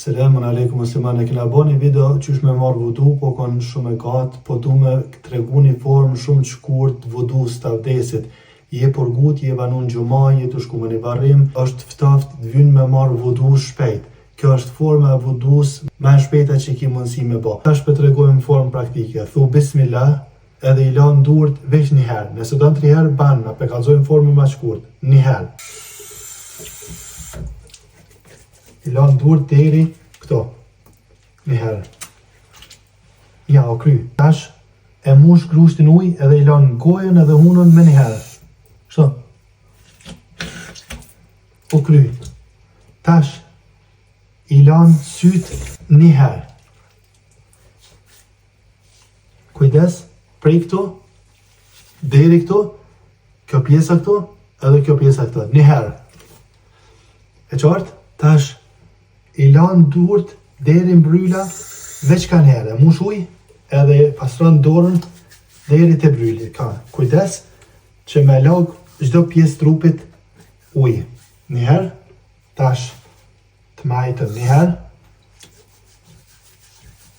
Selamun alaikum musliman, e kena bo një video qysh me marrë vudu, po konë shumë e gatë, po du me të regu një formë shumë të shkurt vudus të avdesit. Je përgut, je banu në gjuma, je të shku me një varrim, është ftaft të vynë me marrë vudus shpejt. Kjo është forma e vudus me shpejta që ki mundësi me ba. Tash për të regojmë formë praktike. Thu bismillah, edhe i lanë durët veç një herë. Nëse do në 3 herë, banë, pe kalzojmë formë ma shkurt. Një herë. I lanë durët deri këto. Një herë. Ja, o kry. Tash e mush grushtin uj edhe i lanë gojën edhe hunën me një herë. Kështu. O kry. Tash i lanë sytë një herë. Kujdes, prej këto, deri këto, kjo pjesa këto, edhe kjo pjesa këto, një herë. E qartë, tash i lanë durët deri mbryla veç kanë herë. Mush uj edhe pastron dorën deri te bryli. Kujdes që me lag çdo pjesë trupit uj. Një herë, tash të majtën një herë.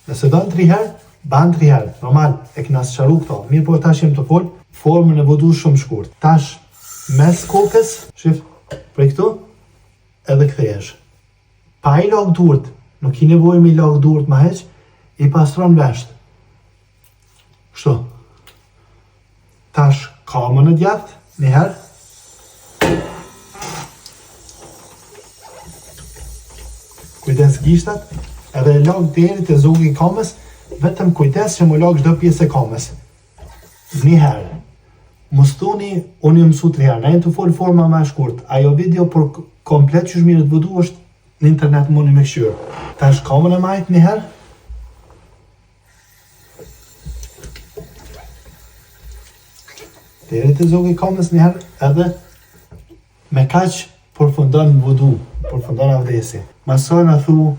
Nëse do në 3 herë, banë 3 herë. Normal, e këna së qaru këto. Mirë po tash jem të folë, formën e vudus shumë shkurt. Tash, mes kokës, shif, prej këtu, edhe kthejesh. Pa i lag durët, nuk i nevojë me i lag durët ma heq, i pastron vesht. Kështu. Tash, kamën e djathë, një herë. Kujdes gishtat, edhe e lag deri te zogi i kamës, vetëm kujdes që më lag çdo pjesë e kamës. Një herë. Mos thoni, unë jam mësu 3 herë, na të fol forma më e shkurt. Ajo video për komplet që shmirët vudu është në internet mundi me këshyrë. Tash kamën e majt një herë. Deri te zogi i kamës një herë, edhe me kaq përfundon vudu, përfundon avdesi. Masoj në thu,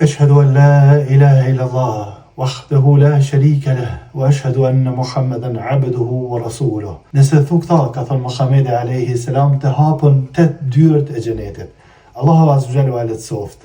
Eshhedu an la ilaha illallah, wahdahu la sharika lah, wa ashhadu anna Muhammeden abduhu wa rasuluh. Nëse thu këta, ka thënë Muhammedi alayhi salam, të hapën 8 dyert e xhenetit. Allahu azza wa jalla soft.